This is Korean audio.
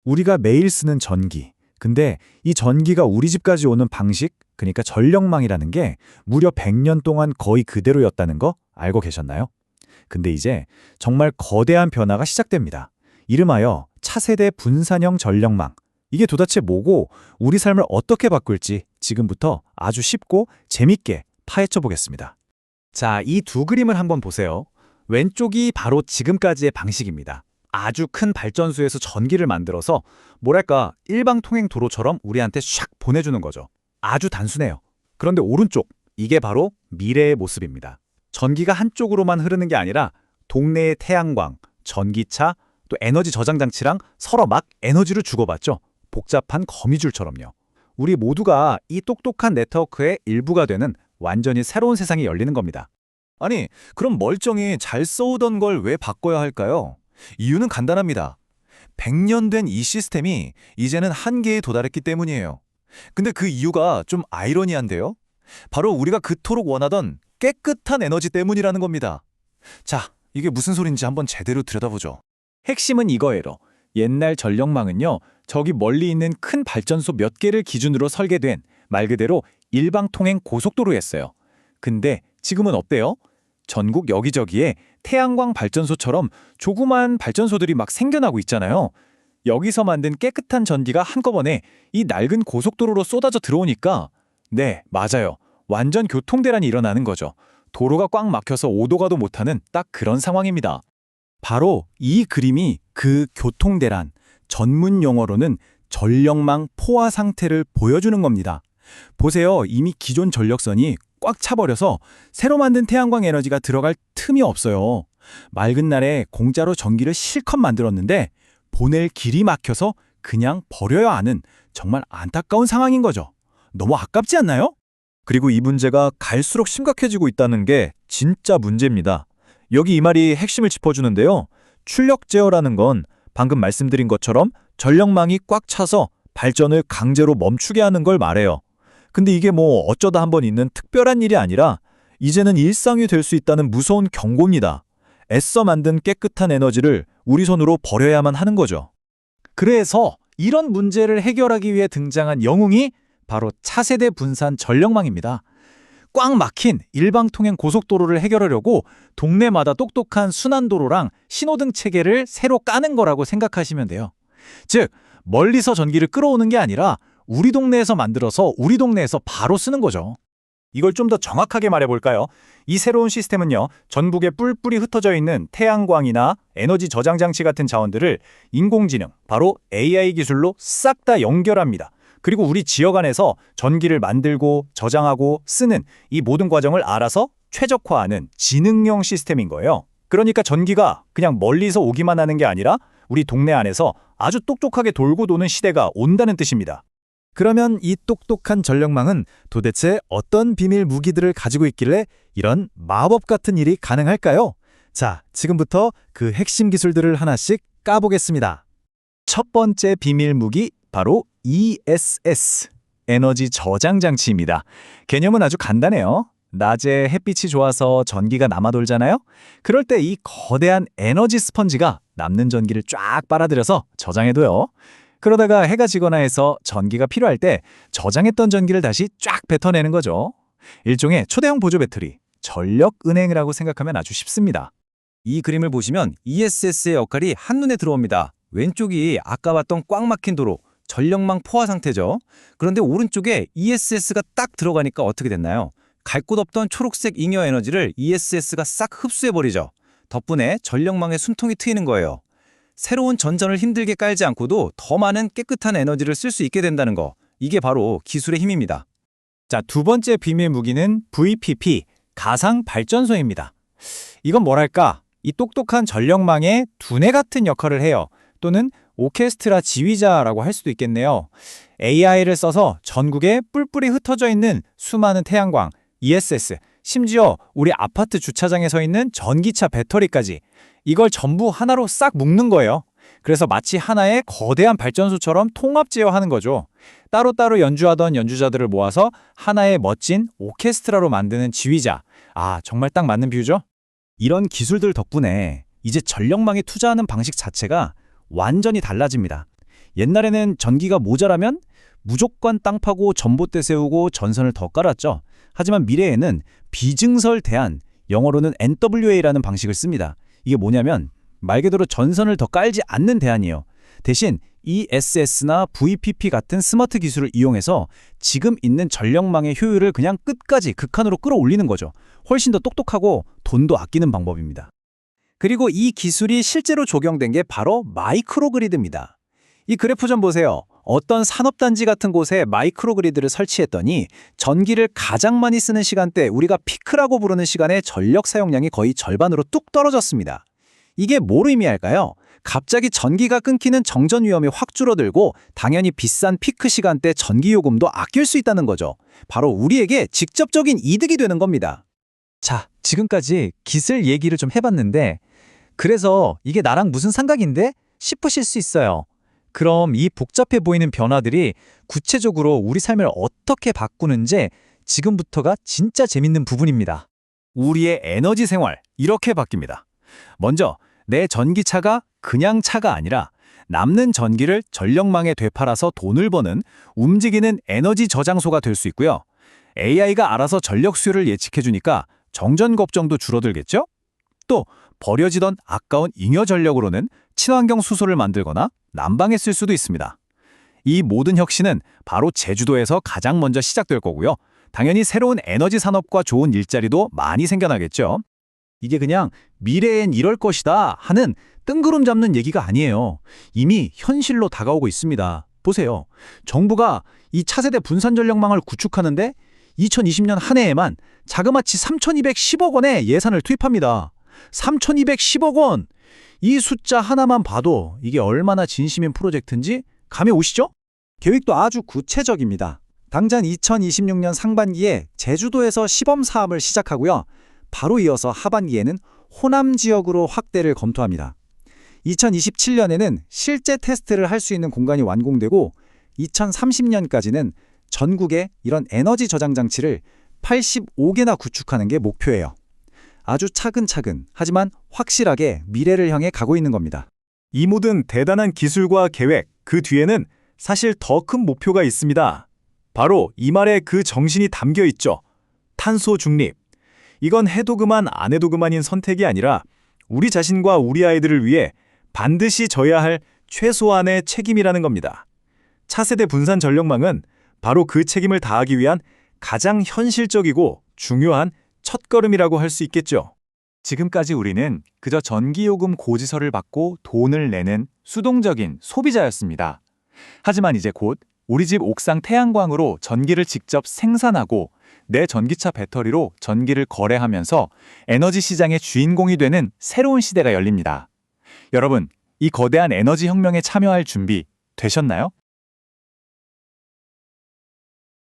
우리가 매일 쓰는 전기. 근데 이 전기가 우리 집까지 오는 방식, 그러니까 전력망이라는 게 무려 100년 동안 거의 그대로였다는 거 알고 계셨나요? 근데 이제 정말 거대한 변화가 시작됩니다. 이름하여 차세대 분산형 전력망. 이게 도대체 뭐고 우리 삶을 어떻게 바꿀지 지금부터 아주 쉽고 재밌게 파헤쳐 보겠습니다. 자, 이 두 그림을 한번 보세요. 왼쪽이 바로 지금까지의 방식입니다. 아주 큰 발전소에서 전기를 만들어서 뭐랄까 일방통행 도로처럼 우리한테 샥 보내주는 거죠. 아주 단순해요. 그런데 오른쪽, 이게 바로 미래의 모습입니다. 전기가 한쪽으로만 흐르는 게 아니라 동네의 태양광, 전기차, 또 에너지 저장 장치랑 서로 막 에너지를 주고받죠. 복잡한 거미줄처럼요. 우리 모두가 이 똑똑한 네트워크의 일부가 되는 완전히 새로운 세상이 열리는 겁니다. 아니, 그럼 멀쩡히 잘 써오던 걸 왜 바꿔야 할까요? 이유는 간단합니다. 100년 된 이 시스템이 이제는 한계에 도달했기 때문이에요. 근데 그 이유가 좀 아이러니한데요? 바로 우리가 그토록 원하던 깨끗한 에너지 때문이라는 겁니다. 자, 이게 무슨 소린지 한번 제대로 들여다보죠. 핵심은 이거예요. 옛날 전력망은요, 저기 멀리 있는 큰 발전소 몇 개를 기준으로 설계된 말 그대로 일방통행 고속도로였어요. 근데 지금은 어때요? 전국 여기저기에 태양광 발전소처럼 조그만 발전소들이 막 생겨나고 있잖아요. 여기서 만든 깨끗한 전기가 한꺼번에 이 낡은 고속도로로 쏟아져 들어오니까 네, 맞아요. 완전 교통대란이 일어나는 거죠. 도로가 꽉 막혀서 오도 가도 못하는 딱 그런 상황입니다. 바로 이 그림이 그 교통대란, 전문 용어로는 전력망 포화 상태를 보여주는 겁니다. 보세요. 이미 기존 전력선이 꽉 차버려서 새로 만든 태양광 에너지가 들어갈 틈이 없어요. 맑은 날에 공짜로 전기를 실컷 만들었는데 보낼 길이 막혀서 그냥 버려야 하는 정말 안타까운 상황인 거죠. 너무 아깝지 않나요? 그리고 이 문제가 갈수록 심각해지고 있다는 게 진짜 문제입니다. 여기 이 말이 핵심을 짚어주는데요. 출력 제어라는 건 방금 말씀드린 것처럼 전력망이 꽉 차서 발전을 강제로 멈추게 하는 걸 말해요. 근데 이게 뭐 어쩌다 한번 있는 특별한 일이 아니라 이제는 일상이 될 수 있다는 무서운 경고입니다. 애써 만든 깨끗한 에너지를 우리 손으로 버려야만 하는 거죠. 그래서 이런 문제를 해결하기 위해 등장한 영웅이 바로 차세대 분산 전력망입니다. 꽉 막힌 일방통행 고속도로를 해결하려고 동네마다 똑똑한 순환도로랑 신호등 체계를 새로 까는 거라고 생각하시면 돼요. 즉, 멀리서 전기를 끌어오는 게 아니라 우리 동네에서 만들어서 우리 동네에서 바로 쓰는 거죠. 이걸 좀 더 정확하게 말해볼까요? 이 새로운 시스템은요, 전국에 뿔뿔이 흩어져 있는 태양광이나 에너지 저장 장치 같은 자원들을 인공지능, 바로 AI 기술로 싹 다 연결합니다. 그리고 우리 지역 안에서 전기를 만들고 저장하고 쓰는 이 모든 과정을 알아서 최적화하는 지능형 시스템인 거예요. 그러니까 전기가 그냥 멀리서 오기만 하는 게 아니라 우리 동네 안에서 아주 똑똑하게 돌고 도는 시대가 온다는 뜻입니다. 그러면 이 똑똑한 전력망은 도대체 어떤 비밀 무기들을 가지고 있길래 이런 마법 같은 일이 가능할까요? 자, 지금부터 그 핵심 기술들을 하나씩 까보겠습니다. 첫 번째 비밀 무기 바로 ESS, 에너지 저장 장치입니다. 개념은 아주 간단해요. 낮에 햇빛이 좋아서 전기가 남아 돌잖아요? 그럴 때 이 거대한 에너지 스펀지가 남는 전기를 쫙 빨아들여서 저장해둬요. 그러다가 해가 지거나 해서 전기가 필요할 때 저장했던 전기를 다시 쫙 뱉어내는 거죠. 일종의 초대형 보조 배터리, 전력은행이라고 생각하면 아주 쉽습니다. 이 그림을 보시면 ESS의 역할이 한눈에 들어옵니다. 왼쪽이 아까 봤던 꽉 막힌 도로, 전력망 포화 상태죠. 그런데 오른쪽에 ESS가 딱 들어가니까 어떻게 됐나요? 갈 곳 없던 초록색 잉여 에너지를 ESS가 싹 흡수해버리죠. 덕분에 전력망에 숨통이 트이는 거예요. 새로운 전선을 힘들게 깔지 않고도 더 많은 깨끗한 에너지를 쓸 수 있게 된다는 거. 이게 바로 기술의 힘입니다. 자, 두 번째 비밀 무기는 VPP, 가상 발전소입니다. 이건 뭐랄까? 이 똑똑한 전력망의 두뇌 같은 역할을 해요. 또는 오케스트라 지휘자라고 할 수도 있겠네요. AI를 써서 전국에 뿔뿔이 흩어져 있는 수많은 태양광, ESS, 심지어 우리 아파트 주차장에 서 있는 전기차 배터리까지 이걸 전부 하나로 싹 묶는 거예요. 그래서 마치 하나의 거대한 발전소처럼 통합 제어하는 거죠. 따로따로 연주하던 연주자들을 모아서 하나의 멋진 오케스트라로 만드는 지휘자. 아, 정말 딱 맞는 비유죠? 이런 기술들 덕분에 이제 전력망에 투자하는 방식 자체가 완전히 달라집니다. 옛날에는 전기가 모자라면 무조건 땅 파고 전봇대 세우고 전선을 더 깔았죠. 하지만 미래에는 비증설 대안, 영어로는 NWA라는 방식을 씁니다. 이게 뭐냐면 말 그대로 전선을 더 깔지 않는 대안이에요. 대신 ESS나 VPP 같은 스마트 기술을 이용해서 지금 있는 전력망의 효율을 그냥 끝까지 극한으로 끌어올리는 거죠. 훨씬 더 똑똑하고 돈도 아끼는 방법입니다. 그리고 이 기술이 실제로 적용된 게 바로 마이크로그리드입니다. 이 그래프 좀 보세요. 어떤 산업단지 같은 곳에 마이크로그리드를 설치했더니 전기를 가장 많이 쓰는 시간대, 우리가 피크라고 부르는 시간에 전력 사용량이 거의 절반으로 뚝 떨어졌습니다. 이게 뭘 의미할까요? 갑자기 전기가 끊기는 정전 위험이 확 줄어들고 당연히 비싼 피크 시간대 전기 요금도 아낄 수 있다는 거죠. 바로 우리에게 직접적인 이득이 되는 겁니다. 자, 지금까지 기술 얘기를 좀 해봤는데 그래서 이게 나랑 무슨 상관인데? 싶으실 수 있어요. 그럼 이 복잡해 보이는 변화들이 구체적으로 우리 삶을 어떻게 바꾸는지 지금부터가 진짜 재밌는 부분입니다. 우리의 에너지 생활, 이렇게 바뀝니다. 먼저 내 전기차가 그냥 차가 아니라 남는 전기를 전력망에 되팔아서 돈을 버는 움직이는 에너지 저장소가 될 수 있고요. AI가 알아서 전력 수요를 예측해주니까 정전 걱정도 줄어들겠죠? 또 버려지던 아까운 잉여 전력으로는 친환경 수소를 만들거나 난방에 쓸 수도 있습니다. 이 모든 혁신은 바로 제주도에서 가장 먼저 시작될 거고요. 당연히 새로운 에너지 산업과 좋은 일자리도 많이 생겨나겠죠. 이게 그냥 미래엔 이럴 것이다 하는 뜬구름 잡는 얘기가 아니에요. 이미 현실로 다가오고 있습니다. 보세요. 정부가 이 차세대 분산 전력망을 구축하는데 2020년 한 해에만 자그마치 3,210억 원의 예산을 투입합니다. 3,210억 원! 이 숫자 하나만 봐도 이게 얼마나 진심인 프로젝트인지 감이 오시죠? 계획도 아주 구체적입니다. 당장 2026년 상반기에 제주도에서 시범 사업을 시작하고요. 바로 이어서 하반기에는 호남 지역으로 확대를 검토합니다. 2027년에는 실제 테스트를 할 수 있는 공간이 완공되고 2030년까지는 전국에 이런 에너지 저장 장치를 85개나 구축하는 게 목표예요. 아주 차근차근 하지만 확실하게 미래를 향해 가고 있는 겁니다. 이 모든 대단한 기술과 계획, 그 뒤에는 사실 더 큰 목표가 있습니다. 바로 이 말에 그 정신이 담겨 있죠. 탄소 중립. 이건 해도 그만 안 해도 그만인 선택이 아니라 우리 자신과 우리 아이들을 위해 반드시 져야 할 최소한의 책임이라는 겁니다. 차세대 분산 전력망은 바로 그 책임을 다하기 위한 가장 현실적이고 중요한 첫걸음이라고 할 수 있겠죠. 지금까지 우리는 그저 전기요금 고지서를 받고 돈을 내는 수동적인 소비자였습니다. 하지만 이제 곧 우리 집 옥상 태양광으로 전기를 직접 생산하고 내 전기차 배터리로 전기를 거래하면서 에너지 시장의 주인공이 되는 새로운 시대가 열립니다. 여러분, 이 거대한 에너지 혁명에 참여할 준비 되셨나요?